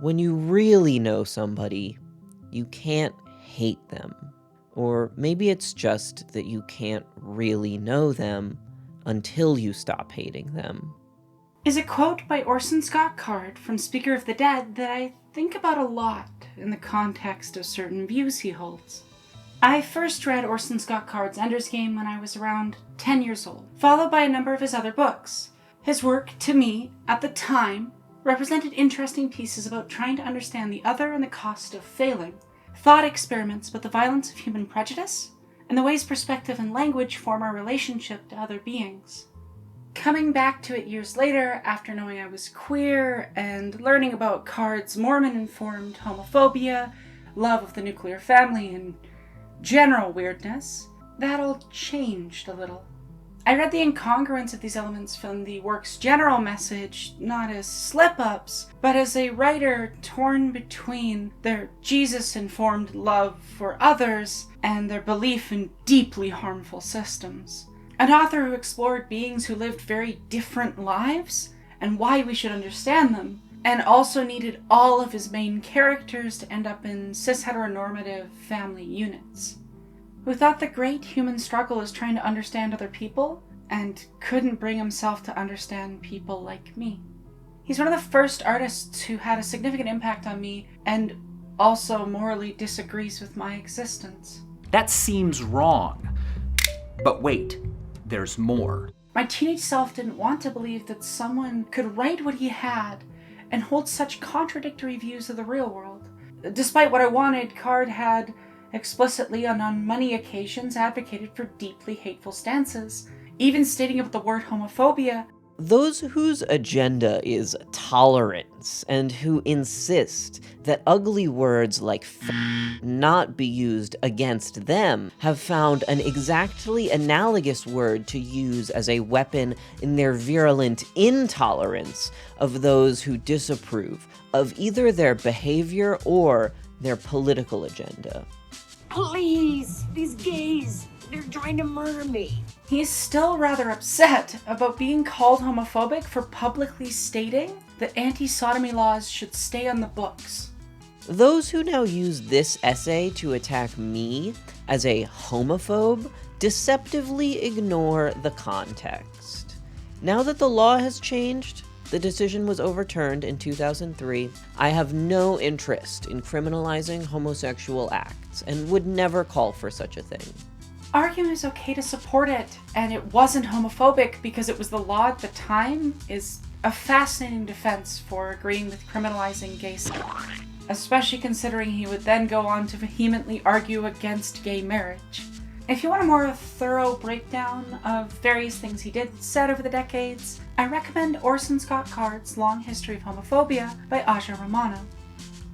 When you really know somebody, you can't hate them. Or maybe it's just that you can't really know them until you stop hating them. Is a quote by Orson Scott Card from Speaker of the Dead that I think about a lot in the context of certain views he holds. I first read Orson Scott Card's Ender's Game when I was around 10 years old, followed by a number of his other books. His work, to me, at the time, represented interesting pieces about trying to understand the other and the cost of failing, thought experiments about the violence of human prejudice, and the ways perspective and language form our relationship to other beings. Coming back to it years later, after knowing I was queer and learning about Card's Mormon-informed homophobia, love of the nuclear family, and general weirdness, that all changed a little. I read the incongruence of these elements from the work's general message, not as slip-ups, but as a writer torn between their Jesus-informed love for others and their belief in deeply harmful systems. An author who explored beings who lived very different lives and why we should understand them, and also needed all of his main characters to end up in cis-heteronormative family units. Who thought the great human struggle is trying to understand other people, and couldn't bring himself to understand people like me. He's one of the first artists who had a significant impact on me, and also morally disagrees with my existence. That seems wrong. But wait, there's more. My teenage self didn't want to believe that someone could write what he had and hold such contradictory views of the real world. Despite what I wanted, Card had explicitly and on many occasions advocated for deeply hateful stances, even stating about the word homophobia. Those whose agenda is tolerance and who insist that ugly words like not be used against them have found an exactly analogous word to use as a weapon in their virulent intolerance of those who disapprove of either their behavior or their political agenda. Please, these gays, they're trying to murder me. He's still rather upset about being called homophobic for publicly stating that anti-sodomy laws should stay on the books. Those who now use this essay to attack me as a homophobe deceptively ignore the context. Now that the law has changed, the decision was overturned in 2003, I have no interest in criminalizing homosexual acts and would never call for such a thing. Arguing it's okay to support it, and it wasn't homophobic because it was the law at the time, is a fascinating defense for agreeing with criminalizing gay sex, especially considering he would then go on to vehemently argue against gay marriage. If you want a more thorough breakdown of various things he did and said over the decades, I recommend Orson Scott Card's Long History of Homophobia by Aja Romano.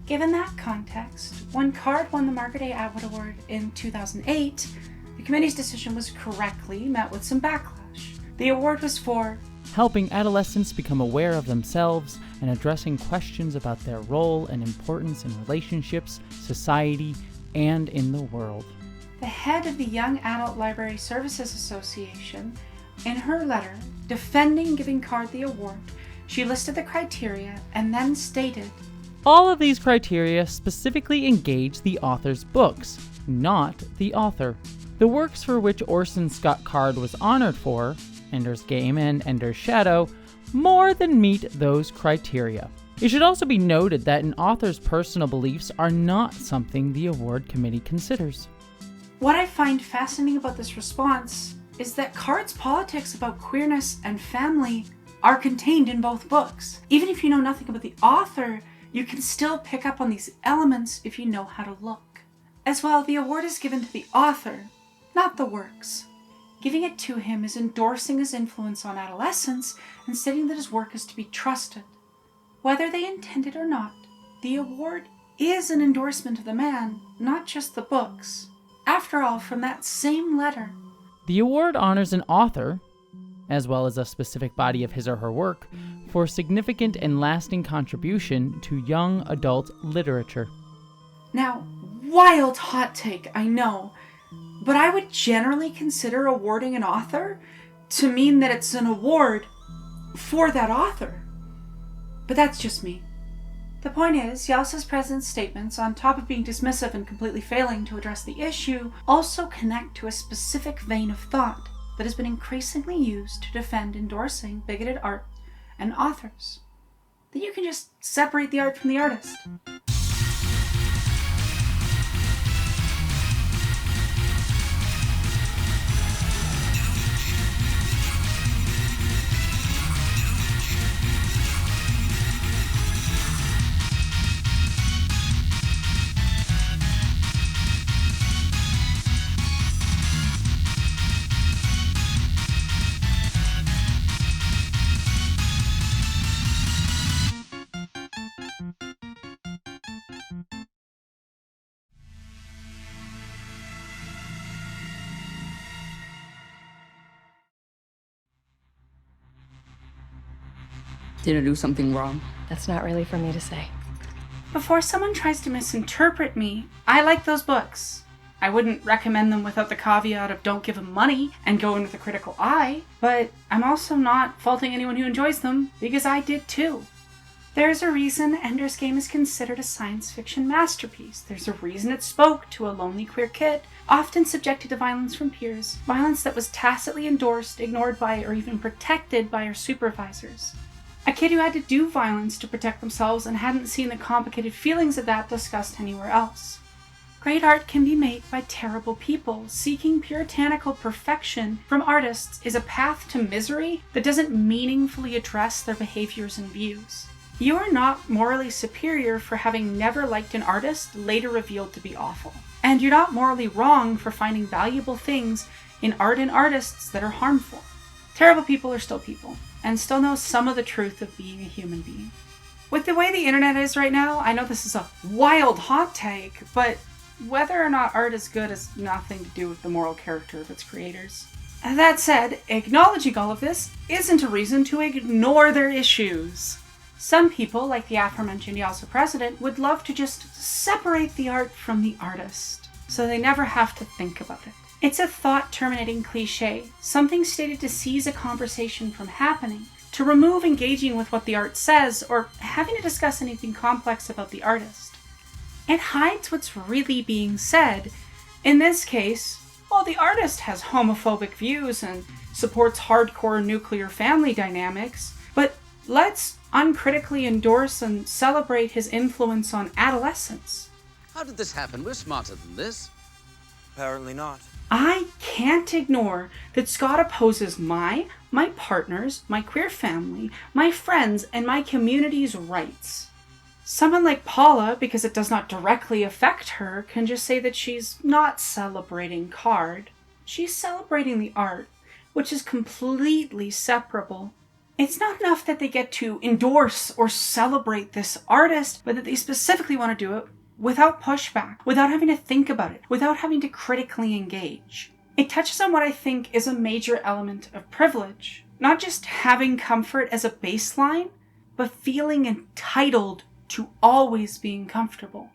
Given that context, when Card won the Margaret A. Atwood Award in 2008, the committee's decision was correctly met with some backlash. The award was for helping adolescents become aware of themselves and addressing questions about their role and importance in relationships, society, and in the world. The head of the Young Adult Library Services Association, in her letter defending giving Card the award, she listed the criteria and then stated, all of these criteria specifically engage the author's books, not the author. The works for which Orson Scott Card was honored for, Ender's Game and Ender's Shadow, more than meet those criteria. It should also be noted that an author's personal beliefs are not something the award committee considers. What I find fascinating about this response is that Card's politics about queerness and family are contained in both books. Even if you know nothing about the author, you can still pick up on these elements if you know how to look. As well, the award is given to the author, not the works. Giving it to him is endorsing his influence on adolescents and stating that his work is to be trusted. Whether they intend it or not, the award is an endorsement of the man, not just the books. After all, from that same letter, the award honors an author, as well as a specific body of his or her work, for significant and lasting contribution to young adult literature. Now, wild hot take, I know, but I would generally consider awarding an author to mean that it's an award for that author. But that's just me. The point is, YALSA's president's statements, on top of being dismissive and completely failing to address the issue, also connect to a specific vein of thought that has been increasingly used to defend endorsing bigoted art and authors. That you can just separate the art from the artist. Did I do something wrong? That's not really for me to say. Before someone tries to misinterpret me, I like those books. I wouldn't recommend them without the caveat of don't give them money and go in with a critical eye, but I'm also not faulting anyone who enjoys them, because I did too. There's a reason Ender's Game is considered a science fiction masterpiece. There's a reason it spoke to a lonely queer kid, often subjected to violence from peers, violence that was tacitly endorsed, ignored by, or even protected by her supervisors. A kid who had to do violence to protect themselves and hadn't seen the complicated feelings of that discussed anywhere else. Great art can be made by terrible people. Seeking puritanical perfection from artists is a path to misery that doesn't meaningfully address their behaviors and views. You are not morally superior for having never liked an artist later revealed to be awful. And you're not morally wrong for finding valuable things in art and artists that are harmful. Terrible people are still people, and still know some of the truth of being a human being. With the way the internet is right now, I know this is a wild hot take, but whether or not art is good has nothing to do with the moral character of its creators. That said, acknowledging all of this isn't a reason to ignore their issues. Some people, like the aforementioned YALSA president, would love to just separate the art from the artist, so they never have to think about it. It's a thought-terminating cliche, something stated to seize a conversation from happening, to remove engaging with what the art says, or having to discuss anything complex about the artist. It hides what's really being said. In this case, well, the artist has homophobic views and supports hardcore nuclear family dynamics, but let's uncritically endorse and celebrate his influence on adolescents. How did this happen? We're smarter than this. Apparently not. I can't ignore that Scott opposes my partner's, my queer family, my friends, and my community's rights. Someone like Paula, because it does not directly affect her, can just say that she's not celebrating Card. She's celebrating the art, which is completely separable. It's not enough that they get to endorse or celebrate this artist, but that they specifically want to do it without pushback, without having to think about it, without having to critically engage. It touches on what I think is a major element of privilege. Not just having comfort as a baseline, but feeling entitled to always being comfortable.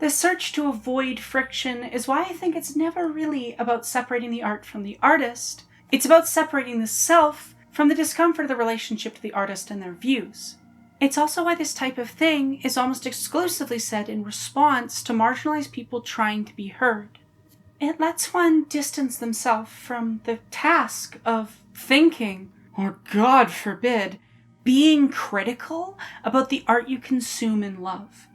The search to avoid friction is why I think it's never really about separating the art from the artist. It's about separating the self from the discomfort of the relationship to the artist and their views. It's also why this type of thing is almost exclusively said in response to marginalized people trying to be heard. It lets one distance themselves from the task of thinking, or God forbid, being critical about the art you consume and love.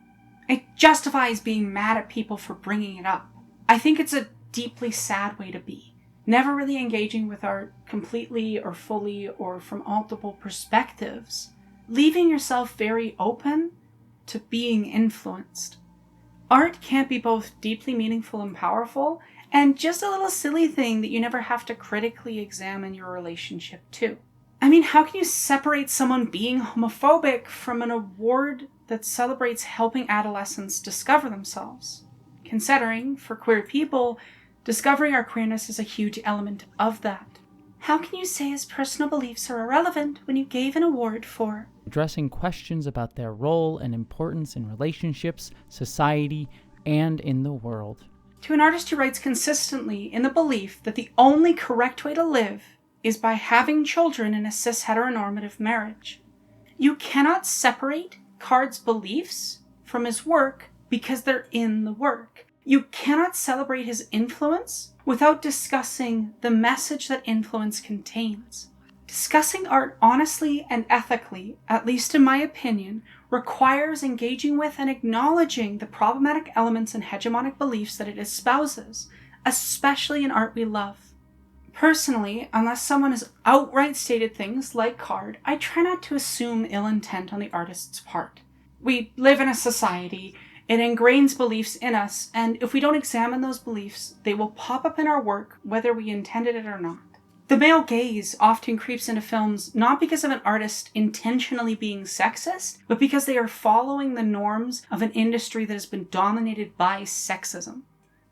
It justifies being mad at people for bringing it up. I think it's a deeply sad way to be. Never really engaging with art completely or fully or from multiple perspectives. Leaving yourself very open to being influenced. Art can't be both deeply meaningful and powerful, and just a little silly thing that you never have to critically examine your relationship to. I mean, how can you separate someone being homophobic from an award that celebrates helping adolescents discover themselves? Considering, for queer people, discovering our queerness is a huge element of that. How can you say his personal beliefs are irrelevant when you gave an award for addressing questions about their role and importance in relationships, society, and in the world? To an artist who writes consistently in the belief that the only correct way to live is by having children in a cis-heteronormative marriage. You cannot separate Card's beliefs from his work because they're in the work. You cannot celebrate his influence without discussing the message that influence contains. Discussing art honestly and ethically, at least in my opinion, requires engaging with and acknowledging the problematic elements and hegemonic beliefs that it espouses, especially in art we love. Personally, unless someone has outright stated things like Card, I try not to assume ill intent on the artist's part. We live in a society. It ingrains beliefs in us, and if we don't examine those beliefs, they will pop up in our work, whether we intended it or not. The male gaze often creeps into films not because of an artist intentionally being sexist, but because they are following the norms of an industry that has been dominated by sexism.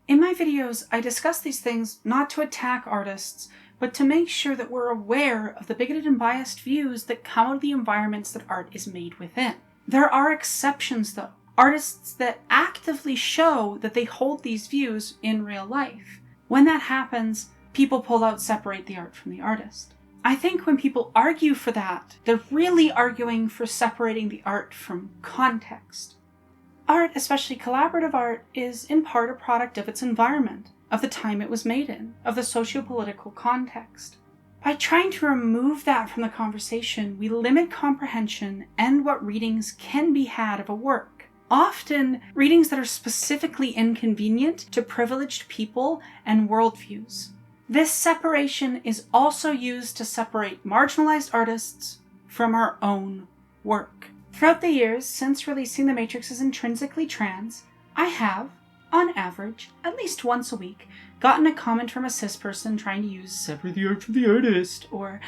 In my videos, I discuss these things not to attack artists, but to make sure that we're aware of the bigoted and biased views that come out of the environments that art is made within. There are exceptions, though. Artists that actively show that they hold these views in real life. When that happens, people pull out separate the art from the artist. I think when people argue for that, they're really arguing for separating the art from context. Art, especially collaborative art, is in part a product of its environment, of the time it was made in, of the socio-political context. By trying to remove that from the conversation, we limit comprehension and what readings can be had of a work. Often, readings that are specifically inconvenient to privileged people and worldviews. This separation is also used to separate marginalized artists from our own work. Throughout the years since releasing The Matrix is Intrinsically Trans, I have, on average, at least once a week, gotten a comment from a cis person trying to use separate the art from the artist or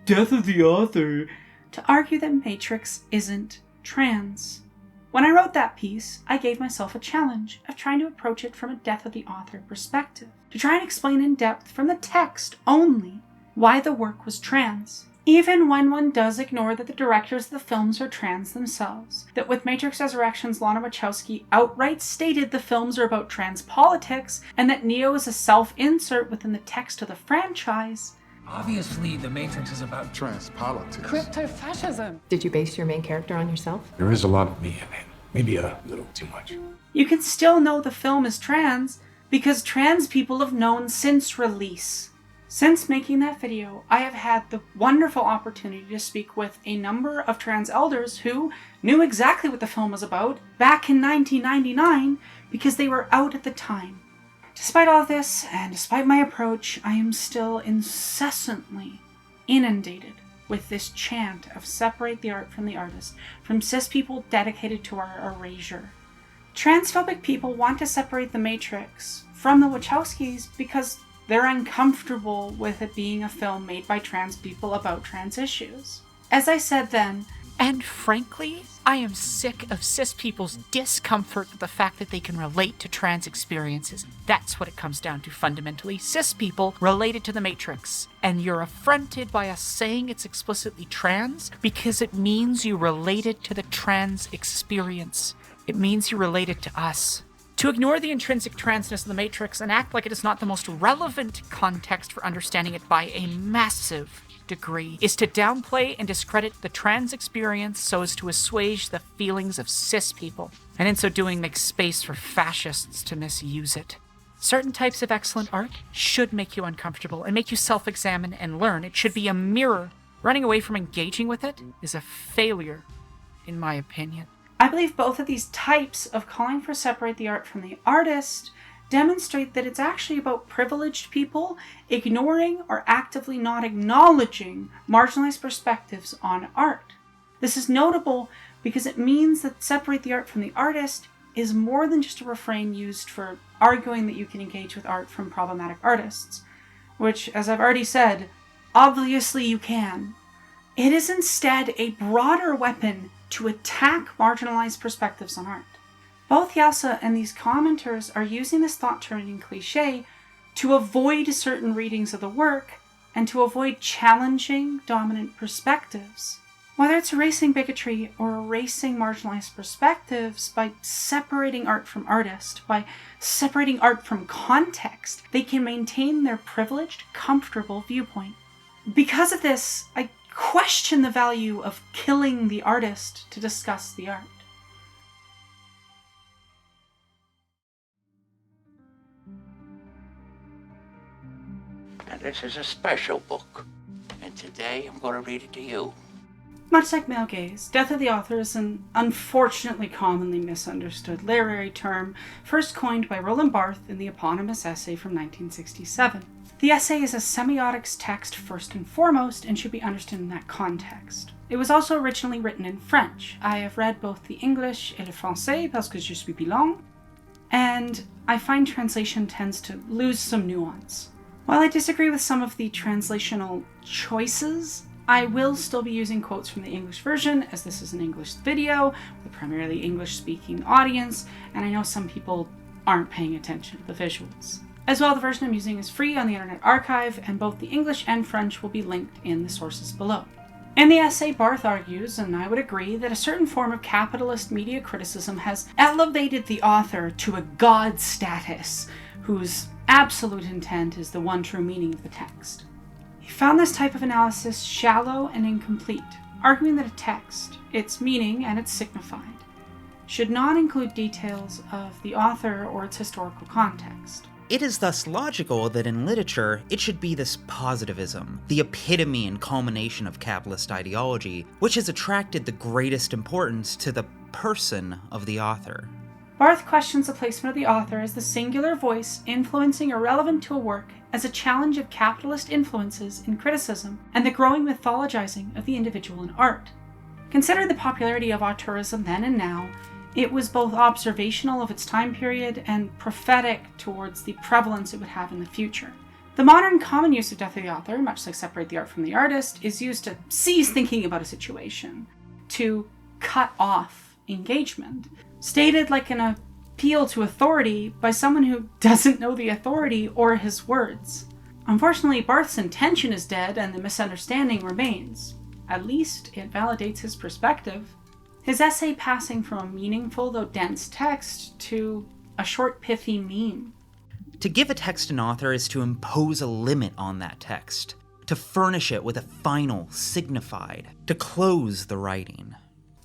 death of the author to argue that Matrix isn't trans. When I wrote that piece, I gave myself a challenge of trying to approach it from a death of the author perspective, to try and explain in depth from the text only why the work was trans. Even when one does ignore that the directors of the films are trans themselves, that with Matrix Resurrections, Lana Wachowski outright stated the films are about trans politics, and that Neo is a self-insert within the text of the franchise. Obviously, The Matrix is about trans politics. Crypto-fascism. Did you base your main character on yourself? There is a lot of me in it. Maybe a little too much. You can still know the film is trans because trans people have known since release. Since making that video, I have had the wonderful opportunity to speak with a number of trans elders who knew exactly what the film was about back in 1999 because they were out at the time. Despite all of this, and despite my approach, I am still incessantly inundated with this chant of separate the art from the artist, from cis people dedicated to our erasure. Transphobic people want to separate The Matrix from the Wachowskis because they're uncomfortable with it being a film made by trans people about trans issues. As I said then, and frankly, I am sick of cis people's discomfort with the fact that they can relate to trans experiences. That's what it comes down to fundamentally. Cis people related to The Matrix. And you're affronted by us saying it's explicitly trans because it means you related to the trans experience. It means you related to us. To ignore the intrinsic transness of The Matrix and act like it is not the most relevant context for understanding it by a massive degree is to downplay and discredit the trans experience so as to assuage the feelings of cis people, and in so doing make space for fascists to misuse it. Certain types of excellent art should make you uncomfortable and make you self-examine and learn. It should be a mirror. Running away from engaging with it is a failure, in my opinion. I believe both of these types of calling for separate the art from the artist demonstrate that it's actually about privileged people ignoring or actively not acknowledging marginalized perspectives on art. This is notable because it means that separate the art from the artist is more than just a refrain used for arguing that you can engage with art from problematic artists, which, as I've already said, obviously you can. It is instead a broader weapon to attack marginalized perspectives on art. Both YALSA and these commenters are using this thought-terminating cliche to avoid certain readings of the work and to avoid challenging dominant perspectives. Whether it's erasing bigotry or erasing marginalized perspectives by separating art from artist, by separating art from context, they can maintain their privileged, comfortable viewpoint. Because of this, I question the value of killing the artist to discuss the art. And this is a special book, and today I'm going to read it to you. Much like male gaze, death of the author is an unfortunately commonly misunderstood literary term, first coined by Roland Barthe in the eponymous essay from 1967. The essay is a semiotics text first and foremost, and should be understood in that context. It was also originally written in French. I have read both the English et le français parce que je suis bilingue, and I find translation tends to lose some nuance. While I disagree with some of the translational choices, I will still be using quotes from the English version, as this is an English video with a primarily English-speaking audience, and I know some people aren't paying attention to the visuals. As well, the version I'm using is free on the Internet Archive, and both the English and French will be linked in the sources below. In the essay, Barthe argues, and I would agree, that a certain form of capitalist media criticism has elevated the author to a god status, whose absolute intent is the one true meaning of the text. He found this type of analysis shallow and incomplete, arguing that a text, its meaning and its signified, should not include details of the author or its historical context. It is thus logical that in literature, it should be this positivism, the epitome and culmination of capitalist ideology, which has attracted the greatest importance to the person of the author. Barthe questions the placement of the author as the singular voice influencing or relevant to a work as a challenge of capitalist influences in criticism and the growing mythologizing of the individual in art. Considering the popularity of auteurism then and now, it was both observational of its time period and prophetic towards the prevalence it would have in the future. The modern common use of death of the author, much like separate the art from the artist, is used to cease thinking about a situation, to cut off engagement, stated like an appeal to authority by someone who doesn't know the authority or his words. Unfortunately, Barthe's intention is dead and the misunderstanding remains. At least it validates his perspective. His essay passing from a meaningful though dense text to a short pithy meme. To give a text an author is to impose a limit on that text, to furnish it with a final, signified, to close the writing.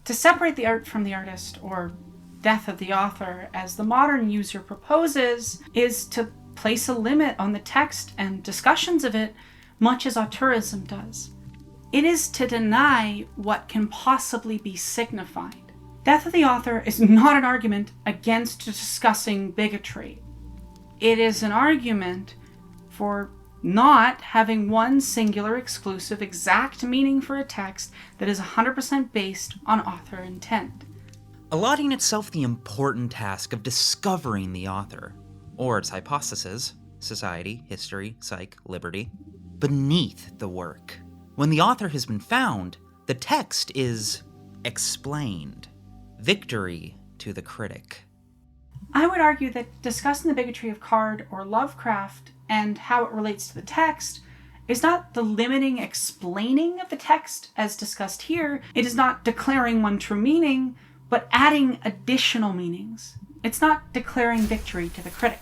To separate the art from the artist, or death of the author, as the modern user proposes, is to place a limit on the text and discussions of it, much as auteurism does. It is to deny what can possibly be signified. Death of the author is not an argument against discussing bigotry. It is an argument for not having one singular, exclusive, exact meaning for a text that is 100% based on author intent. Allotting itself the important task of discovering the author, or its hypotheses, society, history, psych, liberty, beneath the work. When the author has been found, the text is explained. Victory to the critic. I would argue that discussing the bigotry of Card or Lovecraft and how it relates to the text is not the limiting explaining of the text as discussed here. It is not declaring one true meaning, but adding additional meanings. It's not declaring victory to the critic.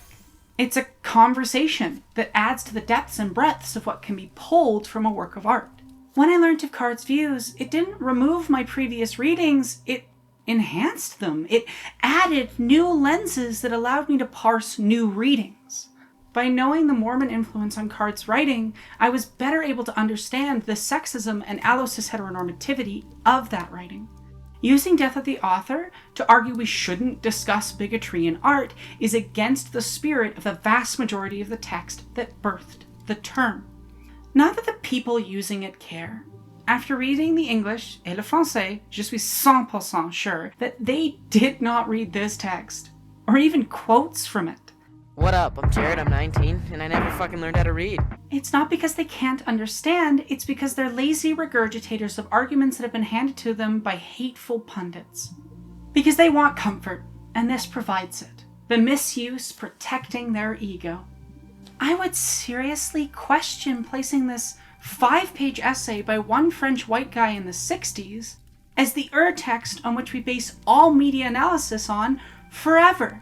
It's a conversation that adds to the depths and breadths of what can be pulled from a work of art. When I learned of Card's views, it didn't remove my previous readings, it enhanced them. It added new lenses that allowed me to parse new readings. By knowing the Mormon influence on Card's writing, I was better able to understand the sexism and allocis heteronormativity of that writing. Using death of the author to argue we shouldn't discuss bigotry in art is against the spirit of the vast majority of the text that birthed the term. Not that the people using it care. After reading the English et le français, je suis 100% sure that they did not read this text, or even quotes from it. What up? I'm Jared, I'm 19, and I never fucking learned how to read. It's not because they can't understand, it's because they're lazy regurgitators of arguments that have been handed to them by hateful pundits. Because they want comfort, and this provides it. The misuse protecting their ego. I would seriously question placing this 5-page essay by one French white guy in the 60s as the text on which we base all media analysis on forever.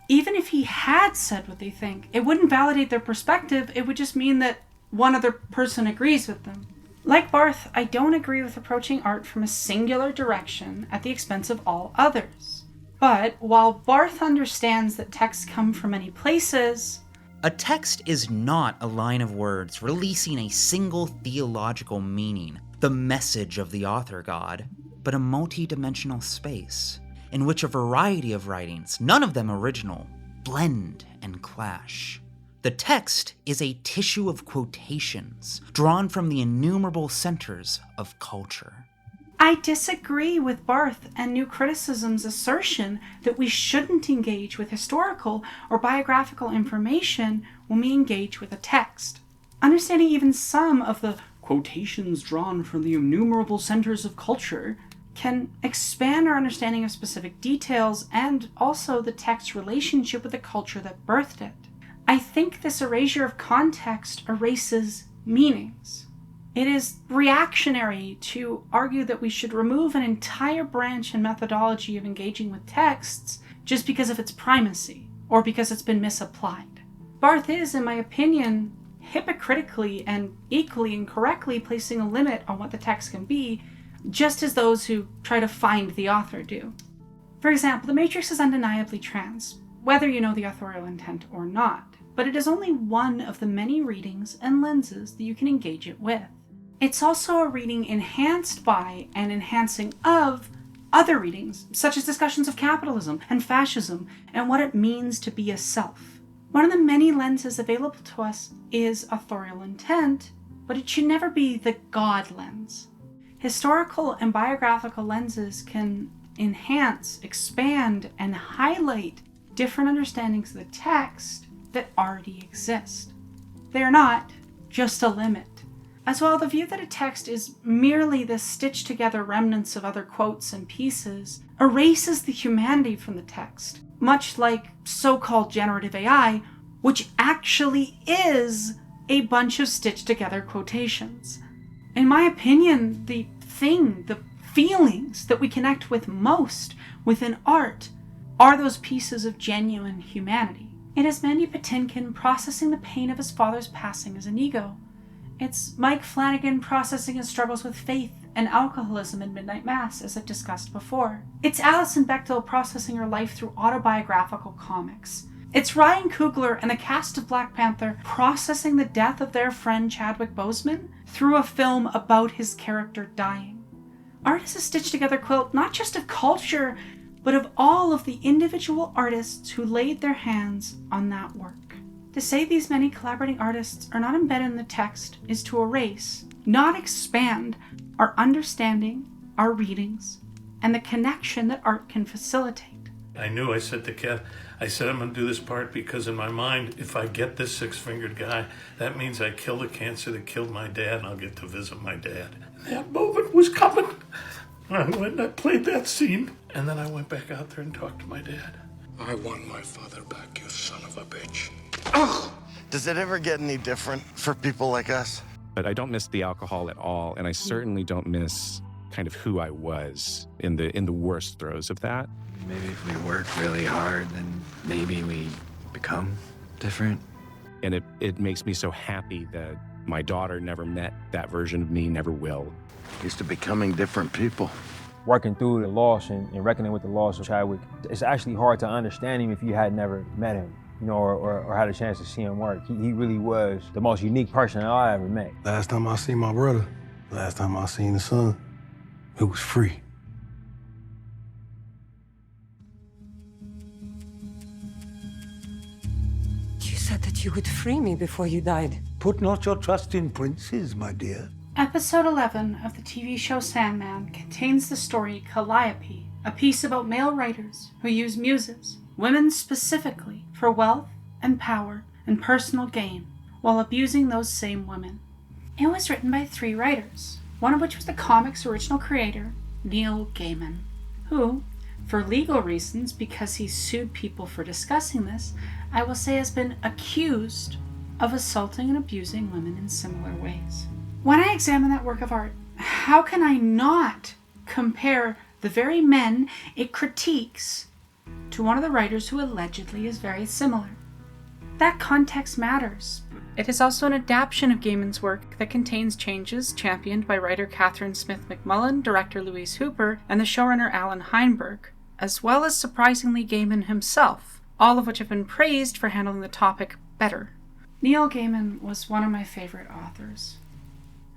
Even if he had said what they think, it wouldn't validate their perspective, it would just mean that one other person agrees with them. Like Barthe, I don't agree with approaching art from a singular direction at the expense of all others. But while Barthe understands that texts come from many places, a text is not a line of words releasing a single theological meaning, the message of the author god, but a multi-dimensional space in which a variety of writings, none of them original, blend and clash. The text is a tissue of quotations drawn from the innumerable centers of culture. I disagree with Barthe and New Criticism's assertion that we shouldn't engage with historical or biographical information when we engage with a text. Understanding even some of the quotations drawn from the innumerable centers of culture can expand our understanding of specific details and also the text's relationship with the culture that birthed it. I think this erasure of context erases meanings. It is reactionary to argue that we should remove an entire branch and methodology of engaging with texts just because of its primacy or because it's been misapplied. Barthe is, in my opinion, hypocritically and equally incorrectly placing a limit on what the text can be, just as those who try to find the author do. For example, The Matrix is undeniably trans, whether you know the authorial intent or not, but it is only one of the many readings and lenses that you can engage it with. It's also a reading enhanced by and enhancing of other readings, such as discussions of capitalism and fascism and what it means to be a self. One of the many lenses available to us is authorial intent, but it should never be the God lens. Historical and biographical lenses can enhance, expand, and highlight different understandings of the text that already exist. They are not just a limit. As well, the view that a text is merely the stitched together remnants of other quotes and pieces erases the humanity from the text, much like so-called generative AI, which actually is a bunch of stitched together quotations. In my opinion, the feelings that we connect with most within art are those pieces of genuine humanity. It is Mandy Patinkin processing the pain of his father's passing as an ego. It's Mike Flanagan processing his struggles with faith and alcoholism in Midnight Mass, as I've discussed before. It's Alison Bechdel processing her life through autobiographical comics. It's Ryan Coogler and the cast of Black Panther processing the death of their friend Chadwick Boseman through a film about his character dying. Art is a stitched-together quilt not just of culture, but of all of the individual artists who laid their hands on that work. To say these many collaborating artists are not embedded in the text is to erase, not expand, our understanding, our readings, and the connection that art can facilitate. I knew, I said to Kev, I'm going to do this part because in my mind, if I get this six-fingered guy, that means I kill the cancer that killed my dad and I'll get to visit my dad. And that moment was coming. I went and I played that scene, and then I went back out there and talked to my dad. I want my father back, you son of a bitch. Oh! Does it ever get any different for people like us? But I don't miss the alcohol at all, and I certainly don't miss kind of who I was in the worst throes of that. Maybe if we work really hard, then maybe we become different. And it makes me so happy that my daughter never met that version of me, never will. Used to becoming different people. Working through the loss and reckoning with the loss of Chadwick, it's actually hard to understand him if you had never met him, you know, or had a chance to see him work. He really was the most unique person I ever met. Last time I seen my brother, last time I seen the son, it was free. You said that you would free me before you died. Put not your trust in princes, my dear. Episode 11 of the TV show Sandman contains the story Calliope, a piece about male writers who use muses, women specifically, for wealth and power and personal gain, while abusing those same women. It was written by 3 writers, one of which was the comic's original creator, Neil Gaiman, who, for legal reasons, because he sued people for discussing this, I will say has been accused of assaulting and abusing women in similar ways. When I examine that work of art, how can I not compare the very men it critiques to one of the writers who allegedly is very similar? That context matters. It is also an adaptation of Gaiman's work that contains changes championed by writer Catherine Smith McMullen, director Louise Hooper, and the showrunner Alan Heinberg, as well as surprisingly Gaiman himself, all of which have been praised for handling the topic better. Neil Gaiman was one of my favorite authors.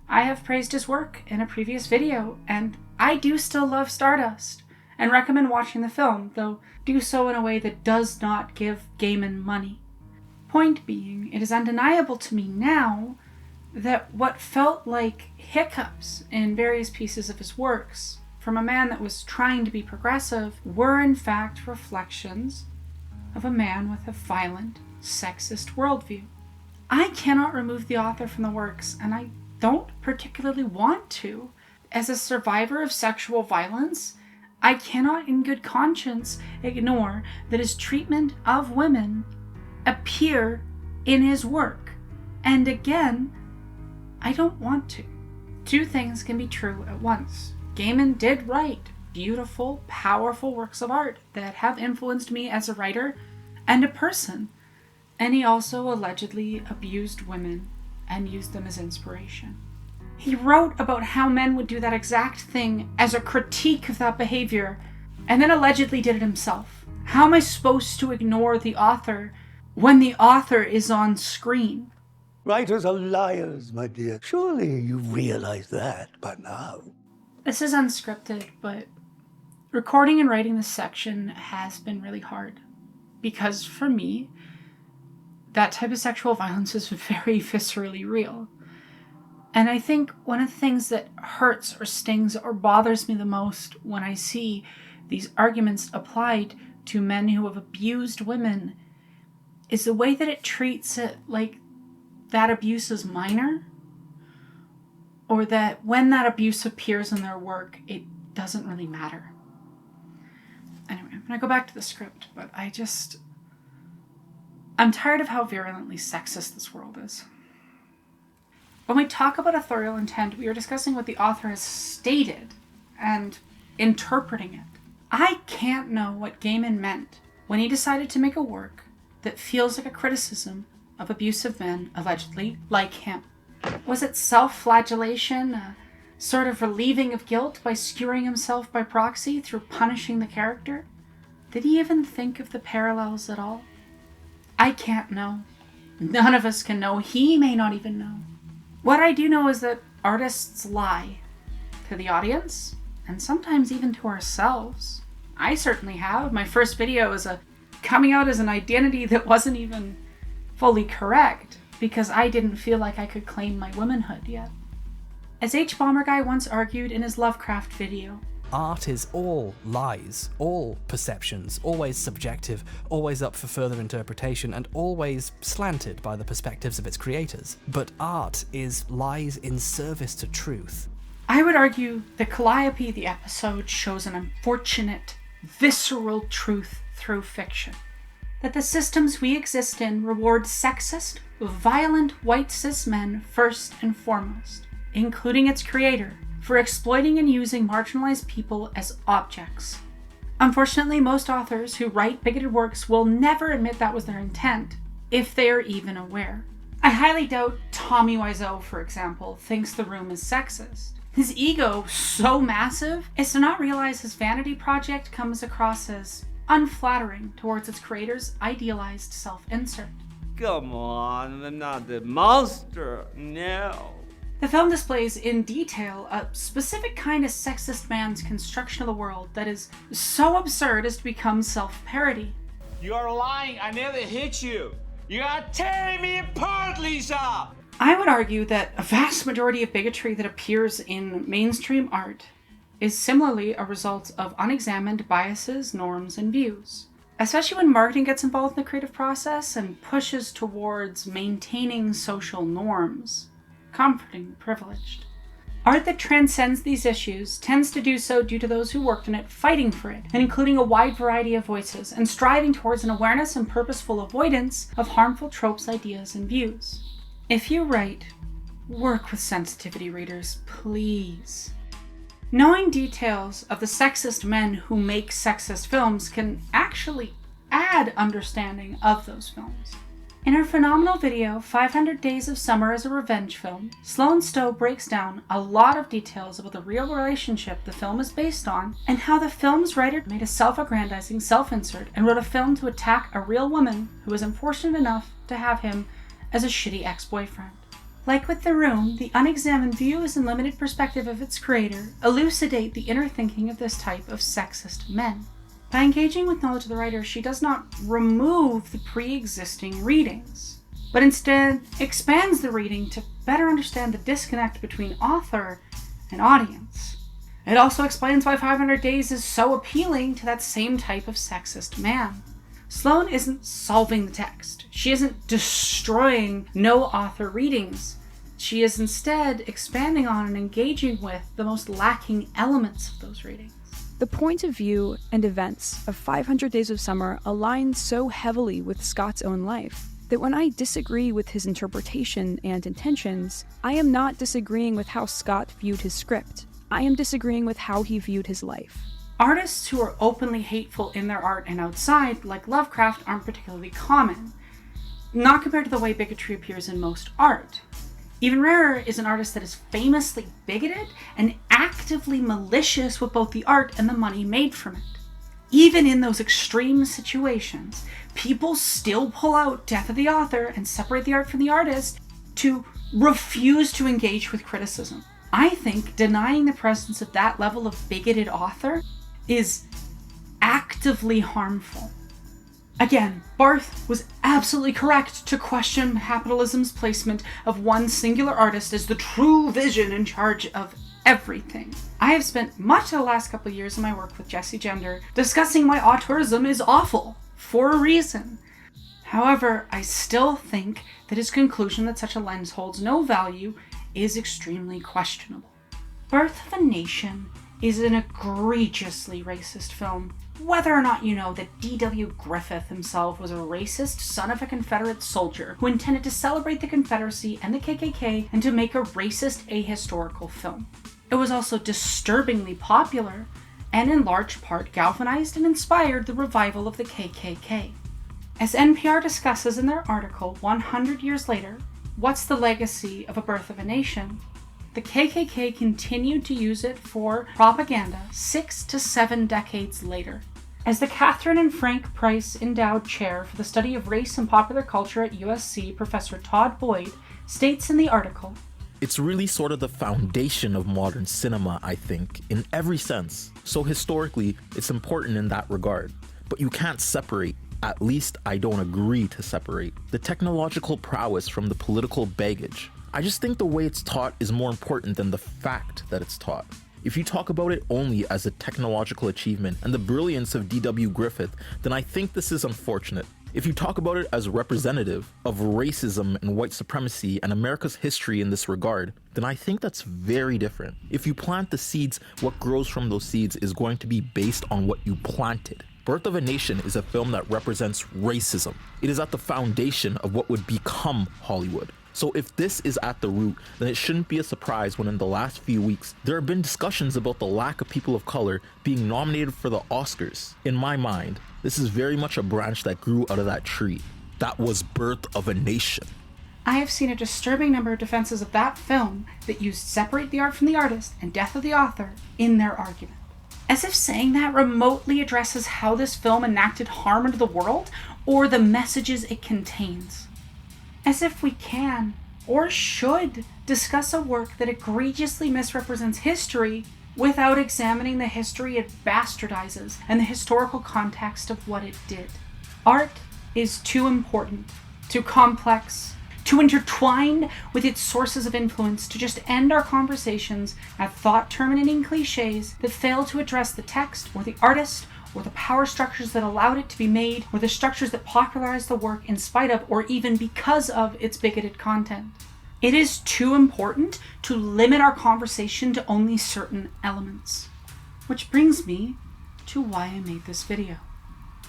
I have praised his work in a previous video, and I do still love Stardust, and recommend watching the film, though do so in a way that does not give Gaiman money. Point being, it is undeniable to me now that what felt like hiccups in various pieces of his works, from a man that was trying to be progressive, were in fact reflections of a man with a violent, sexist worldview. I cannot remove the author from the works, and I don't particularly want to. As a survivor of sexual violence, I cannot in good conscience ignore that his treatment of women appear in his work. And again, I don't want to. Two things can be true at once. Gaiman did write beautiful, powerful works of art that have influenced me as a writer and a person. And he also allegedly abused women and used them as inspiration. He wrote about how men would do that exact thing as a critique of that behavior, and then allegedly did it himself. How am I supposed to ignore the author when the author is on screen? Writers are liars, my dear. Surely you realize that by now. This is unscripted, but recording and writing this section has been really hard. Because for me, that type of sexual violence is very viscerally real. And I think one of the things that hurts or stings or bothers me the most when I see these arguments applied to men who have abused women is the way that it treats it like that abuse is minor, or that when that abuse appears in their work, it doesn't really matter. Anyway, I'm going to go back to the script, but I'm tired of how virulently sexist this world is. When we talk about authorial intent, we are discussing what the author has stated and interpreting it. I can't know what Gaiman meant when he decided to make a work that feels like a criticism of abusive men, allegedly, like him. Was it self-flagellation, a sort of relieving of guilt by skewering himself by proxy through punishing the character? Did he even think of the parallels at all? I can't know. None of us can know. He may not even know. What I do know is that artists lie to the audience, and sometimes even to ourselves. I certainly have. My first video is coming out as an identity that wasn't even fully correct, because I didn't feel like I could claim my womanhood yet. As H. Bomberguy once argued in his Lovecraft video, art is all lies, all perceptions, always subjective, always up for further interpretation, and always slanted by the perspectives of its creators. But art is lies in service to truth. I would argue that Calliope the episode shows an unfortunate, visceral truth through fiction. That the systems we exist in reward sexist, violent white cis men first and foremost, including its creator, for exploiting and using marginalized people as objects. Unfortunately, most authors who write bigoted works will never admit that was their intent, if they are even aware. I highly doubt Tommy Wiseau, for example, thinks The Room is sexist. His ego, so massive, is to not realize his vanity project comes across as unflattering towards its creator's idealized self-insert. Come on, I'm not the monster, no. The film displays in detail a specific kind of sexist man's construction of the world that is so absurd as to become self-parody. You're lying, I never hit you. You are tearing me apart, Lisa! I would argue that a vast majority of bigotry that appears in mainstream art is similarly a result of unexamined biases, norms, and views. Especially when marketing gets involved in the creative process and pushes towards maintaining social norms. Comforting the privileged. Art that transcends these issues tends to do so due to those who worked in it fighting for it, and including a wide variety of voices, and striving towards an awareness and purposeful avoidance of harmful tropes, ideas, and views. If you write, work with sensitivity, readers, please. Knowing details of the sexist men who make sexist films can actually add understanding of those films. In her phenomenal video, 500 Days of Summer as a Revenge Film, Sloane Stowe breaks down a lot of details about the real relationship the film is based on, and how the film's writer made a self-aggrandizing self-insert and wrote a film to attack a real woman who was unfortunate enough to have him as a shitty ex-boyfriend. Like with The Room, the unexamined views and limited perspective of its creator elucidate the inner thinking of this type of sexist men. By engaging with knowledge of the writer, she does not remove the pre-existing readings, but instead expands the reading to better understand the disconnect between author and audience. It also explains why 500 Days is so appealing to that same type of sexist man. Sloane isn't solving the text. She isn't destroying no author readings. She is instead expanding on and engaging with the most lacking elements of those readings. The point of view and events of 500 Days of Summer align so heavily with Scott's own life that when I disagree with his interpretation and intentions, I am not disagreeing with how Scott viewed his script. I am disagreeing with how he viewed his life. Artists who are openly hateful in their art and outside, like Lovecraft, aren't particularly common, not compared to the way bigotry appears in most art. Even rarer is an artist that is famously bigoted and actively malicious with both the art and the money made from it. Even in those extreme situations, people still pull out Death of the Author and separate the art from the artist to refuse to engage with criticism. I think denying the presence of that level of bigoted author is actively harmful. Again, Barthe was absolutely correct to question capitalism's placement of one singular artist as the true vision in charge of everything. I have spent much of the last couple of years in my work with Jesse Gender discussing why auteurism is awful, for a reason. However, I still think that his conclusion that such a lens holds no value is extremely questionable. Birth of a Nation is an egregiously racist film. Whether or not you know that D.W. Griffith himself was a racist son of a Confederate soldier who intended to celebrate the Confederacy and the KKK and to make a racist ahistorical film. It was also disturbingly popular and in large part galvanized and inspired the revival of the KKK. As NPR discusses in their article 100 years later, What's the Legacy of A Birth of a Nation? The KKK continued to use it for propaganda 6 to 7 decades later. As the Catherine and Frank Price Endowed Chair for the Study of Race and Popular Culture at USC, Professor Todd Boyd, states in the article, "It's really sort of the foundation of modern cinema, I think, in every sense. So historically, it's important in that regard. But you can't separate, at least I don't agree to separate, the technological prowess from the political baggage. I just think the way it's taught is more important than the fact that it's taught. If you talk about it only as a technological achievement and the brilliance of D.W. Griffith, then I think this is unfortunate. If you talk about it as representative of racism and white supremacy and America's history in this regard, then I think that's very different. If you plant the seeds, what grows from those seeds is going to be based on what you planted. Birth of a Nation is a film that represents racism. It is at the foundation of what would become Hollywood. So if this is at the root, then it shouldn't be a surprise when in the last few weeks, there have been discussions about the lack of people of color being nominated for the Oscars. In my mind, this is very much a branch that grew out of that tree. That was Birth of a Nation. I have seen a disturbing number of defenses of that film that used Separate the Art from the Artist and Death of the Author in their argument. As if saying that remotely addresses how this film enacted harm into the world or the messages it contains. As if we can, or should, discuss a work that egregiously misrepresents history without examining the history it bastardizes and the historical context of what it did. Art is too important, too complex, too intertwined with its sources of influence to just end our conversations at thought-terminating cliches that fail to address the text or the artist or the power structures that allowed it to be made, or the structures that popularized the work in spite of or even because of its bigoted content. It is too important to limit our conversation to only certain elements. Which brings me to why I made this video.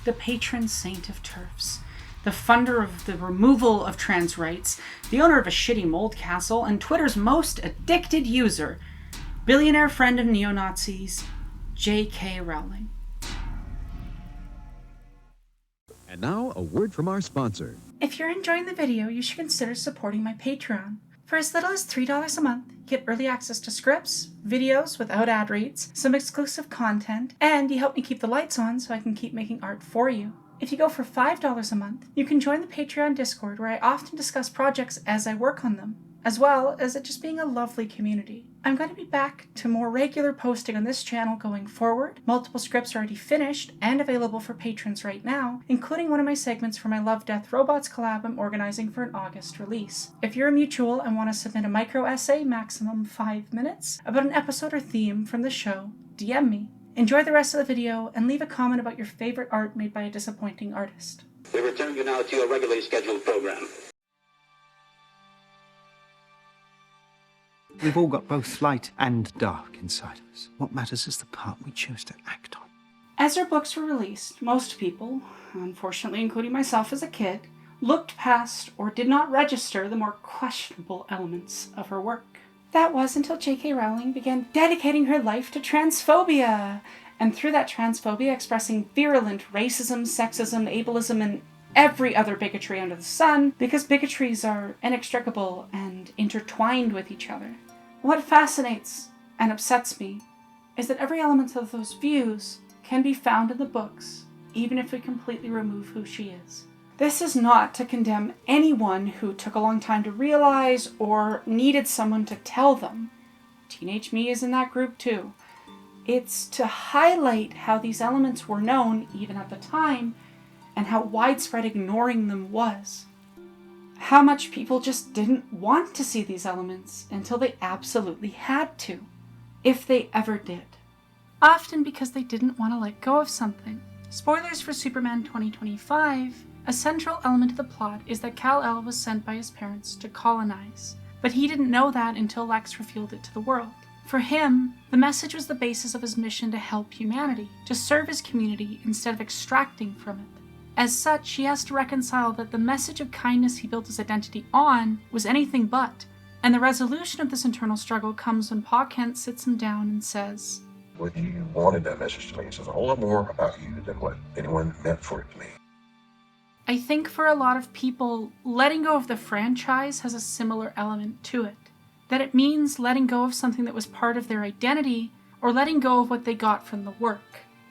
The patron saint of TERFs, the funder of the removal of trans rights, the owner of a shitty mold castle, and Twitter's most addicted user, billionaire friend of neo-Nazis, J.K. Rowling. And now, a word from our sponsor. If you're enjoying the video, you should consider supporting my Patreon. For as little as $3 a month, you get early access to scripts, videos without ad reads, some exclusive content, and you help me keep the lights on so I can keep making art for you. If you go for $5 a month, you can join the Patreon Discord where I often discuss projects as I work on them, as well as it just being a lovely community. I'm going to be back to more regular posting on this channel going forward. Multiple scripts are already finished and available for patrons right now, including one of my segments for my Love, Death, Robots collab I'm organizing for an August release. If you're a mutual and want to submit a micro essay, maximum 5 minutes, about an episode or theme from the show, DM me. Enjoy the rest of the video and leave a comment about your favorite art made by a disappointing artist. We return you now to your regularly scheduled program. We've all got both light and dark inside of us. What matters is the part we choose to act on. As her books were released, most people, unfortunately including myself as a kid, looked past or did not register the more questionable elements of her work. That was until J.K. Rowling began dedicating her life to transphobia, and through that transphobia expressing virulent racism, sexism, ableism, and every other bigotry under the sun, because bigotries are inextricable and intertwined with each other. What fascinates and upsets me is that every element of those views can be found in the books, even if we completely remove who she is. This is not to condemn anyone who took a long time to realize or needed someone to tell them. Teenage me is in that group too. It's to highlight how these elements were known even at the time and how widespread ignoring them was. How much people just didn't want to see these elements until they absolutely had to, if they ever did. Often because they didn't want to let go of something. Spoilers for Superman 2025, a central element of the plot is that Kal-El was sent by his parents to colonize, but he didn't know that until Lex revealed it to the world. For him, the message was the basis of his mission to help humanity, to serve his community instead of extracting from it. As such, he has to reconcile that the message of kindness he built his identity on was anything but, and the resolution of this internal struggle comes when Pa Kent sits him down and says, "What you wanted that message to me says a whole lot more about you than what anyone meant for it to mean." I think for a lot of people, letting go of the franchise has a similar element to it. That it means letting go of something that was part of their identity, or letting go of what they got from the work.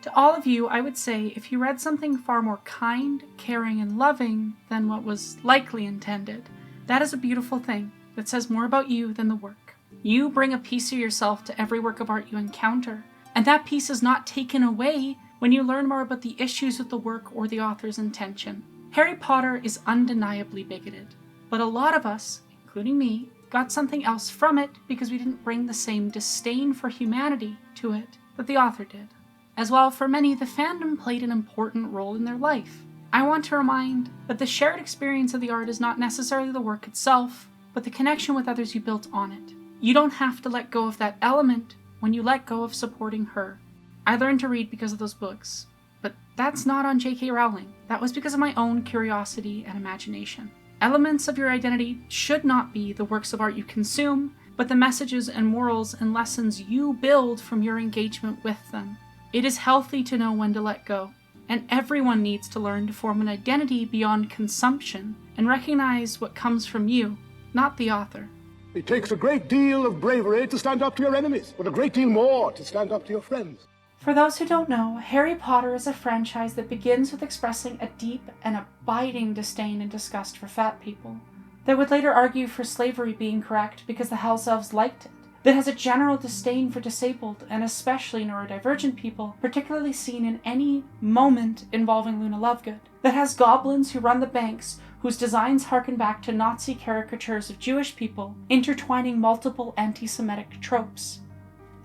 To all of you, I would say if you read something far more kind, caring, and loving than what was likely intended, that is a beautiful thing that says more about you than the work. You bring a piece of yourself to every work of art you encounter, and that piece is not taken away when you learn more about the issues with the work or the author's intention. Harry Potter is undeniably bigoted, but a lot of us, including me, got something else from it because we didn't bring the same disdain for humanity to it that the author did. As well, for many, the fandom played an important role in their life. I want to remind that the shared experience of the art is not necessarily the work itself, but the connection with others you built on it. You don't have to let go of that element when you let go of supporting her. I learned to read because of those books, but that's not on J.K. Rowling. That was because of my own curiosity and imagination. Elements of your identity should not be the works of art you consume, but the messages and morals and lessons you build from your engagement with them. It is healthy to know when to let go, and everyone needs to learn to form an identity beyond consumption and recognize what comes from you, not the author. It takes a great deal of bravery to stand up to your enemies, but a great deal more to stand up to your friends. For those who don't know, Harry Potter is a franchise that begins with expressing a deep and abiding disdain and disgust for fat people, that would later argue for slavery being correct because the House Elves liked it, that has a general disdain for disabled and especially neurodivergent people, particularly seen in any moment involving Luna Lovegood, that has goblins who run the banks, whose designs harken back to Nazi caricatures of Jewish people, intertwining multiple anti-Semitic tropes.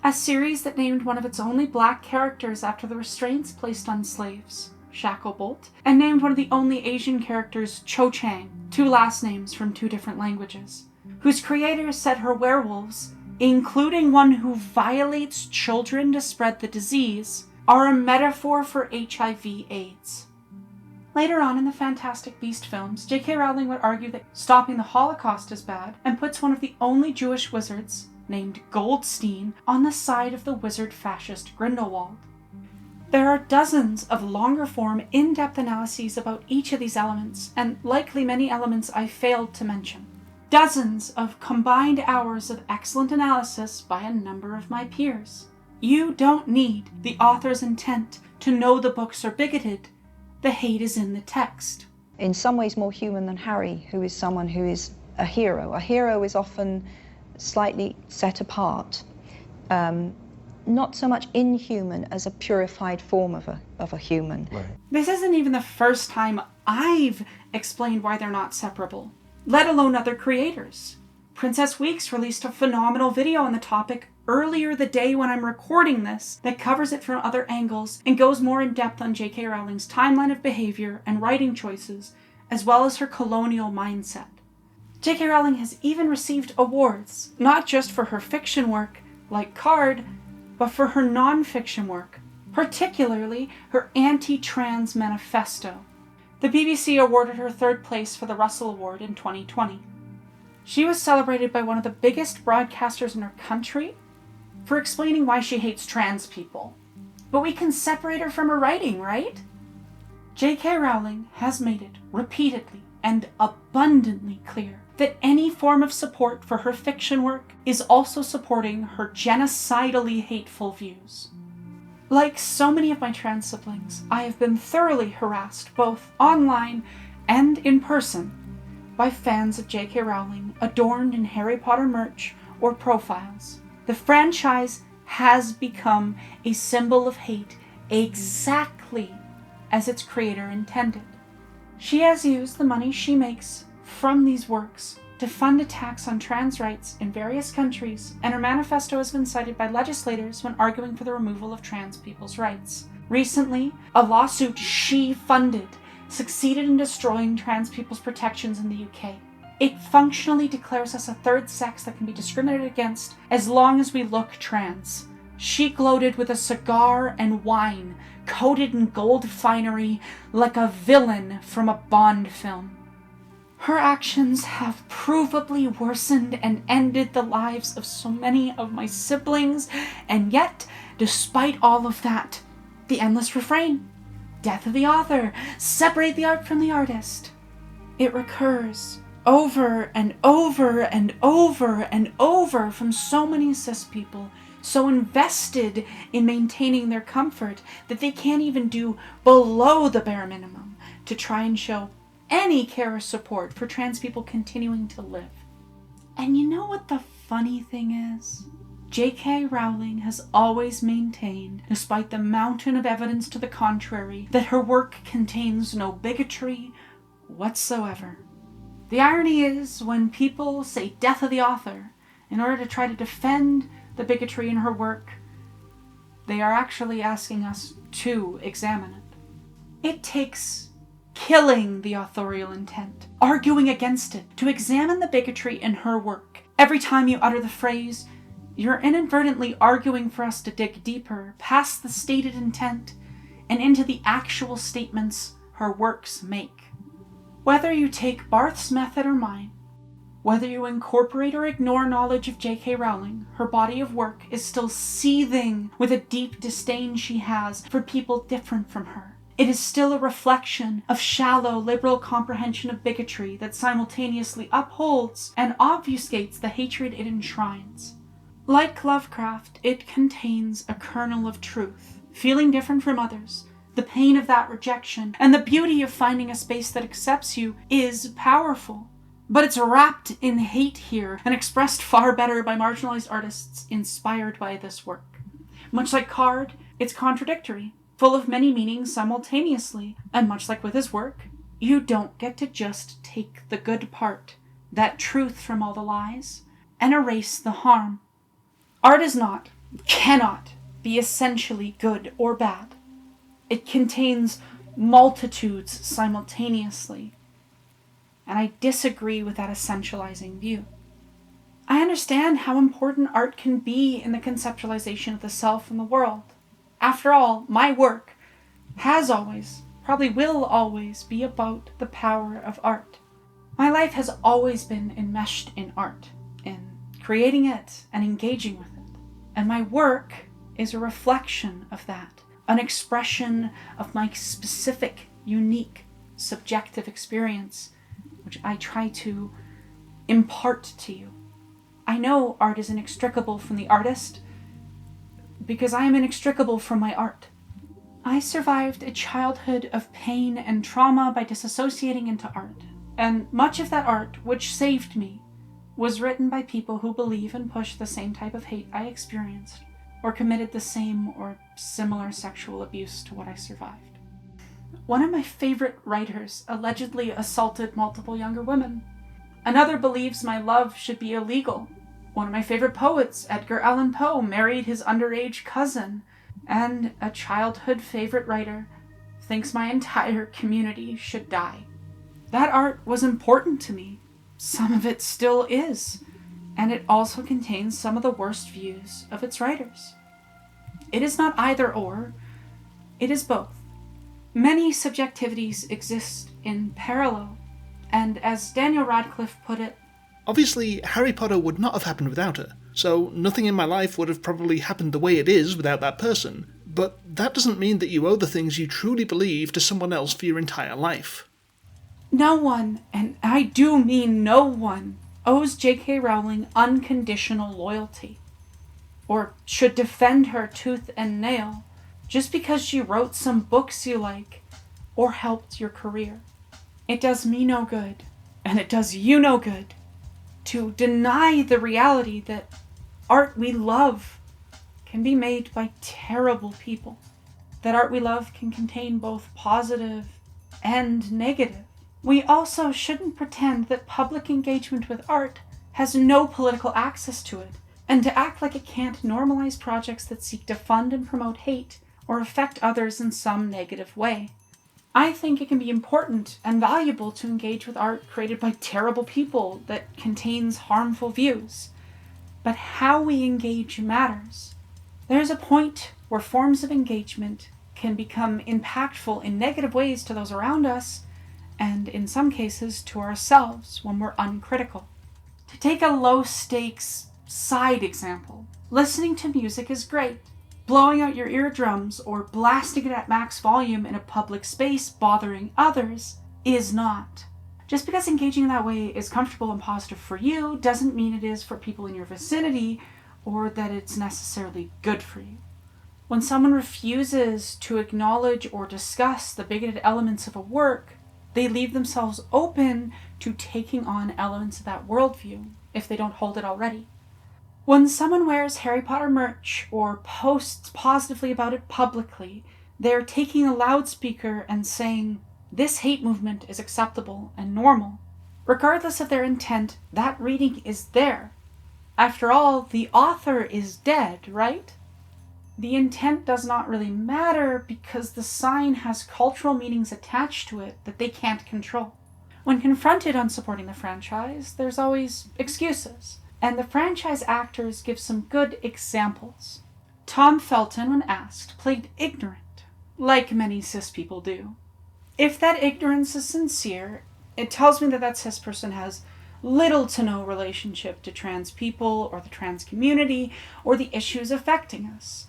A series that named one of its only black characters after the restraints placed on slaves, Shacklebolt, and named one of the only Asian characters Cho Chang, 2 last names from 2 different languages, whose creators said her werewolves, including one who violates children to spread the disease, are a metaphor for HIV/AIDS. Later on in the Fantastic Beast films, J.K. Rowling would argue that stopping the Holocaust is bad, and puts one of the only Jewish wizards, named Goldstein, on the side of the wizard fascist Grindelwald. There are dozens of longer-form, in-depth analyses about each of these elements, and likely many elements I failed to mention. Dozens of combined hours of excellent analysis by a number of my peers. You don't need the author's intent to know the books are bigoted. The hate is in the text. In some ways more human than Harry, who is someone who is a hero. A hero is often slightly set apart. Not so much inhuman as a purified form of a human. Right. This isn't even the first time I've explained why they're not separable, let alone other creators. Princess Weeks released a phenomenal video on the topic earlier the day when I'm recording this that covers it from other angles and goes more in depth on J.K. Rowling's timeline of behavior and writing choices, as well as her colonial mindset. J.K. Rowling has even received awards, not just for her fiction work, like Card, but for her non-fiction work, particularly her anti-trans manifesto. The BBC awarded her 3rd place for the Russell Award in 2020. She was celebrated by one of the biggest broadcasters in her country for explaining why she hates trans people. But we can separate her from her writing, right? J.K. Rowling has made it repeatedly and abundantly clear that any form of support for her fiction work is also supporting her genocidally hateful views. Like so many of my trans siblings, I have been thoroughly harassed both online and in person by fans of J.K. Rowling adorned in Harry Potter merch or profiles. The franchise has become a symbol of hate exactly as its creator intended. She has used the money she makes from these works to fund attacks on trans rights in various countries, and her manifesto has been cited by legislators when arguing for the removal of trans people's rights. Recently, a lawsuit she funded succeeded in destroying trans people's protections in the UK. It functionally declares us a third sex that can be discriminated against as long as we look trans. She gloated with a cigar and wine, coated in gold finery, like a villain from a Bond film. Her actions have provably worsened and ended the lives of so many of my siblings, and yet, despite all of that, the endless refrain, death of the author, separate the art from the artist. It recurs over and over and over and over from so many cis people, so invested in maintaining their comfort that they can't even do below the bare minimum to try and show any care or support for trans people continuing to live. And you know what the funny thing is? J.K. Rowling has always maintained, despite the mountain of evidence to the contrary, that her work contains no bigotry whatsoever. The irony is, when people say death of the author in order to try to defend the bigotry in her work, they are actually asking us to examine it. It takes killing the authorial intent, arguing against it, to examine the bigotry in her work. Every time you utter the phrase, you're inadvertently arguing for us to dig deeper, past the stated intent, and into the actual statements her works make. Whether you take Barthe's method or mine, whether you incorporate or ignore knowledge of J.K. Rowling, her body of work is still seething with a deep disdain she has for people different from her. It is still a reflection of shallow, liberal comprehension of bigotry that simultaneously upholds and obfuscates the hatred it enshrines. Like Lovecraft, it contains a kernel of truth, feeling different from others. The pain of that rejection and the beauty of finding a space that accepts you is powerful. But it's wrapped in hate here and expressed far better by marginalized artists inspired by this work. Much like Card, it's contradictory, full of many meanings simultaneously, and much like with his work, you don't get to just take the good part, that truth from all the lies, and erase the harm. Art is not, cannot be essentially good or bad. It contains multitudes simultaneously, and I disagree with that essentializing view. I understand how important art can be in the conceptualization of the self and the world. After all, my work has always, probably will always, be about the power of art. My life has always been enmeshed in art, in creating it and engaging with it. And my work is a reflection of that. an expression of my specific, unique, subjective experience, which I try to impart to you. I know art is inextricable from the artist, because I am inextricable from my art. I survived a childhood of pain and trauma by disassociating into art, and much of that art, which saved me, was written by people who believe and push the same type of hate I experienced, or committed the same or similar sexual abuse to what I survived. One of my favorite writers allegedly assaulted multiple younger women. Another believes my love should be illegal. One of my favorite poets, Edgar Allan Poe, married his underage cousin. And a childhood favorite writer thinks my entire community should die. That art was important to me. Some of it still is. And it also contains some of the worst views of its writers. It is not either or. It is both. Many subjectivities exist in parallel. And as Daniel Radcliffe put it, obviously, Harry Potter would not have happened without her, so nothing in my life would have probably happened the way it is without that person. But that doesn't mean that you owe the things you truly believe to someone else for your entire life. No one, and I do mean no one, owes J.K. Rowling unconditional loyalty, or should defend her tooth and nail, just because she wrote some books you like, or helped your career. It does me no good, and it does you no good, to deny the reality that art we love can be made by terrible people. That art we love can contain both positive and negative. We also shouldn't pretend that public engagement with art has no political access to it, and to act like it can't normalize projects that seek to fund and promote hate or affect others in some negative way. I think it can be important and valuable to engage with art created by terrible people that contains harmful views. But how we engage matters. There's a point where forms of engagement can become impactful in negative ways to those around us, and in some cases to ourselves when we're uncritical. To take a low-stakes side example, listening to music is great. Blowing out your eardrums or blasting it at max volume in a public space bothering others is not. Just because engaging in that way is comfortable and positive for you doesn't mean it is for people in your vicinity or that it's necessarily good for you. When someone refuses to acknowledge or discuss the bigoted elements of a work, they leave themselves open to taking on elements of that worldview if they don't hold it already. When someone wears Harry Potter merch or posts positively about it publicly, they're taking a loudspeaker and saying, "This hate movement is acceptable and normal." Regardless of their intent, that reading is there. After all, the author is dead, right? The intent does not really matter because the sign has cultural meanings attached to it that they can't control. When confronted on supporting the franchise, there's always excuses. And the franchise actors give some good examples. Tom Felton, when asked, played ignorant, like many cis people do. If that ignorance is sincere, it tells me that that cis person has little to no relationship to trans people or the trans community or the issues affecting us,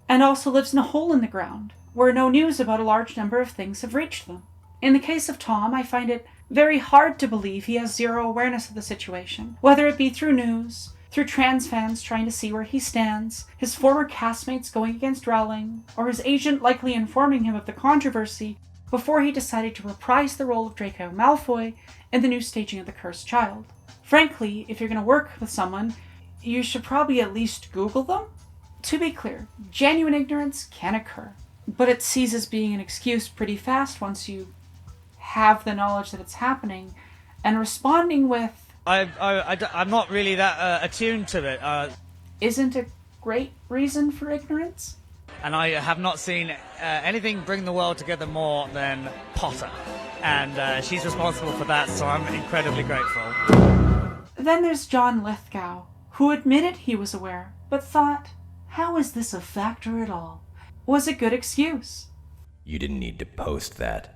and also lives in a hole in the ground where no news about a large number of things have reached them. In the case of Tom, I find it very hard to believe he has zero awareness of the situation, whether it be through news, through trans fans trying to see where he stands, his former castmates going against Rowling, or his agent likely informing him of the controversy before he decided to reprise the role of Draco Malfoy in the new staging of The Cursed Child. Frankly, if you're going to work with someone, you should probably at least Google them. To be clear, genuine ignorance can occur, but it ceases being an excuse pretty fast once you have the knowledge that it's happening, and responding with I'm not really that attuned to it isn't a great reason for ignorance. And I have not seen anything bring the world together more than Potter, and she's responsible for that, so I'm incredibly grateful. Then there's John Lithgow, who admitted he was aware but thought, how is this a factor at all? Was a good excuse. You didn't need to post that.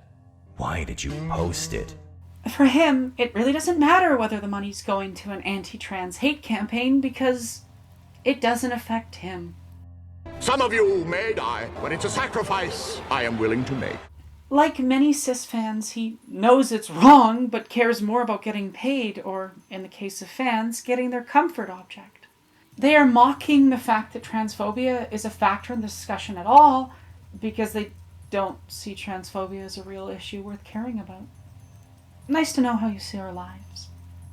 Why did you post it? For him, it really doesn't matter whether the money's going to an anti-trans hate campaign because it doesn't affect him. Some of you may die, but it's a sacrifice I am willing to make. Like many cis fans, he knows it's wrong, but cares more about getting paid, or, in the case of fans, getting their comfort object. They are mocking the fact that transphobia is a factor in the discussion at all, because they don't see transphobia as a real issue worth caring about. Nice to know how you see our lives.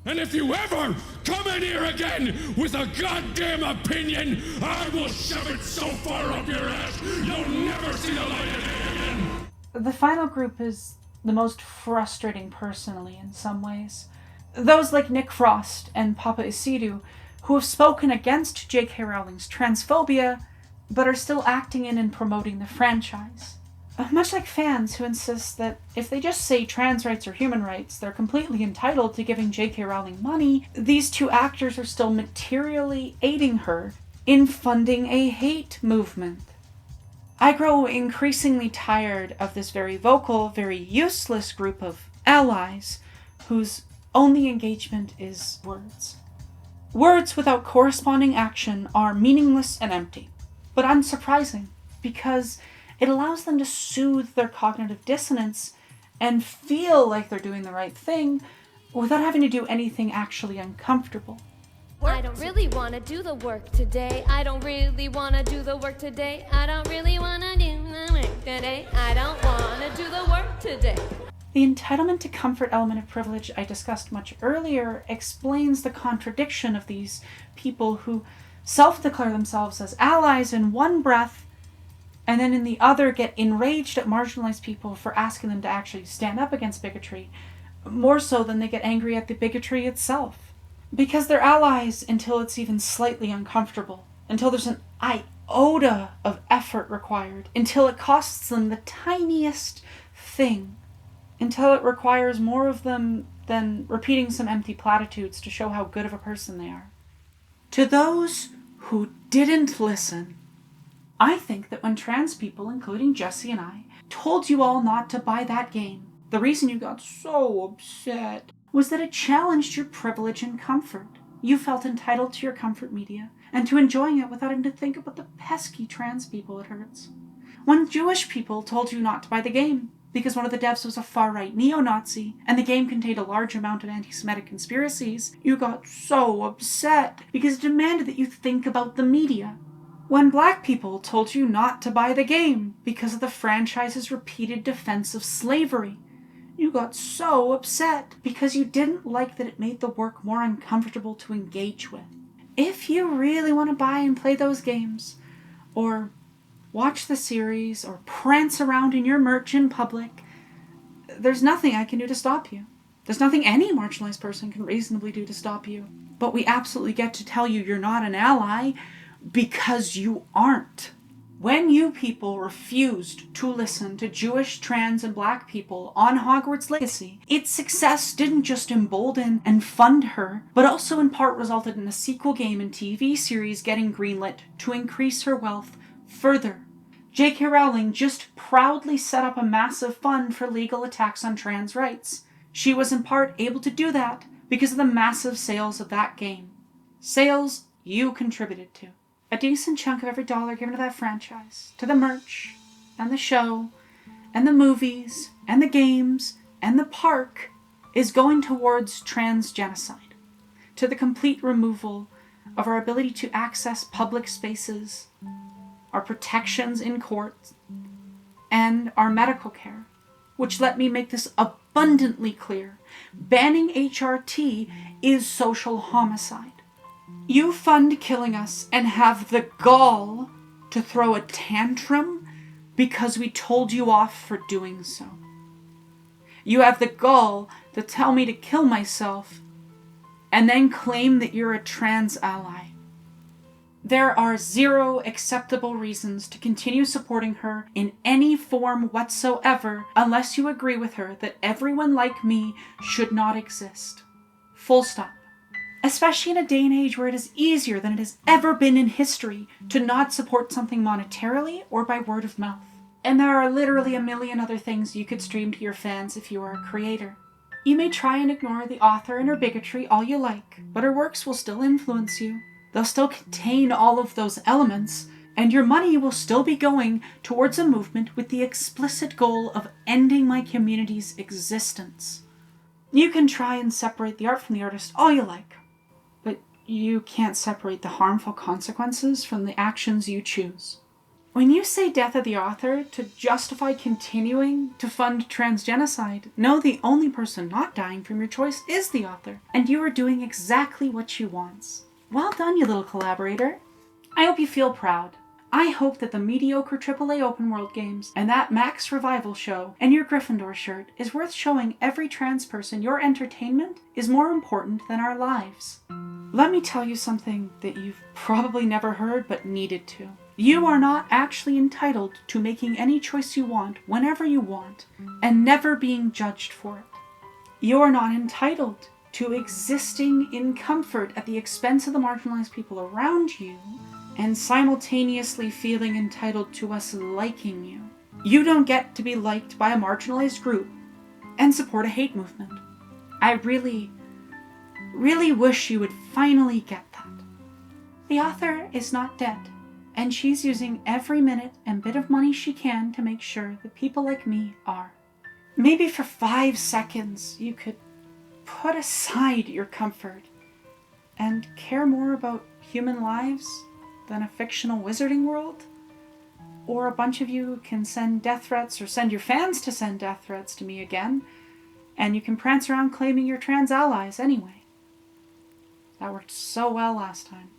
And if you ever come in here again with a goddamn opinion, I will shove it so far up your ass, you'll never see the light of day again. The final group is the most frustrating personally in some ways. Those like Nick Frost and Papa Isidu, who have spoken against J.K. Rowling's transphobia, but are still acting in and promoting the franchise. Much like fans who insist that if they just say trans rights are human rights, they're completely entitled to giving J.K. Rowling money, these two actors are still materially aiding her in funding a hate movement. I grow increasingly tired of this very vocal, very useless group of allies whose only engagement is words. Words without corresponding action are meaningless and empty, but unsurprising, because it allows them to soothe their cognitive dissonance and feel like they're doing the right thing without having to do anything actually uncomfortable. I don't really want to do the work today. I don't really want to do the work today. I don't really want to do the work today. I don't want to do the work today. The entitlement to comfort element of privilege I discussed much earlier explains the contradiction of these people who self-declare themselves as allies in one breath and then in the other get enraged at marginalized people for asking them to actually stand up against bigotry, more so than they get angry at the bigotry itself. Because they're allies until it's even slightly uncomfortable, until there's an iota of effort required, until it costs them the tiniest thing, until it requires more of them than repeating some empty platitudes to show how good of a person they are. To those who didn't listen, I think that when trans people, including Jesse and I, told you all not to buy that game, the reason you got so upset was that it challenged your privilege and comfort. You felt entitled to your comfort media and to enjoying it without having to think about the pesky trans people it hurts. When Jewish people told you not to buy the game because one of the devs was a far-right neo-Nazi and the game contained a large amount of anti-Semitic conspiracies, you got so upset because it demanded that you think about the media. When black people told you not to buy the game because of the franchise's repeated defense of slavery, you got so upset because you didn't like that it made the work more uncomfortable to engage with. If you really want to buy and play those games, or watch the series, or prance around in your merch in public, there's nothing I can do to stop you. There's nothing any marginalized person can reasonably do to stop you. But we absolutely get to tell you you're not an ally, because you aren't. When you people refused to listen to Jewish, trans, and black people on Hogwarts Legacy, its success didn't just embolden and fund her, but also in part resulted in a sequel game and TV series getting greenlit to increase her wealth further. J.K. Rowling just proudly set up a massive fund for legal attacks on trans rights. She was in part able to do that because of the massive sales of that game. Sales you contributed to. A decent chunk of every dollar given to that franchise, to the merch, and the show, and the movies, and the games, and the park, is going towards trans genocide, to the complete removal of our ability to access public spaces, our protections in court, and our medical care, which, let me make this abundantly clear, banning HRT is social homicide. You fund killing us and have the gall to throw a tantrum because we told you off for doing so. You have the gall to tell me to kill myself and then claim that you're a trans ally. There are zero acceptable reasons to continue supporting her in any form whatsoever unless you agree with her that everyone like me should not exist. Full stop. Especially in a day and age where it is easier than it has ever been in history to not support something monetarily or by word of mouth. And there are literally a million other things you could stream to your fans if you are a creator. You may try and ignore the author and her bigotry all you like, but her works will still influence you. They'll still contain all of those elements, and your money will still be going towards a movement with the explicit goal of ending my community's existence. You can try and separate the art from the artist all you like, but you can't separate the harmful consequences from the actions you choose. When you say death of the author to justify continuing to fund transgenocide, know the only person not dying from your choice is the author, and you are doing exactly what she wants. Well done, you little collaborator. I hope you feel proud. I hope that the mediocre AAA open world games and that Max Revival show and your Gryffindor shirt is worth showing every trans person your entertainment is more important than our lives. Let me tell you something that you've probably never heard but needed to. You are not actually entitled to making any choice you want whenever you want and never being judged for it. You are not entitled to existing in comfort at the expense of the marginalized people around you and simultaneously feeling entitled to us liking you. You don't get to be liked by a marginalized group and support a hate movement. I really wish you would finally get that. The author is not dead, and she's using every minute and bit of money she can to make sure that people like me are. Maybe for 5 seconds you could put aside your comfort and care more about human lives than a fictional wizarding world? Or a bunch of you can send death threats or send your fans to send death threats to me again, and you can prance around claiming your trans allies anyway. That worked so well last time.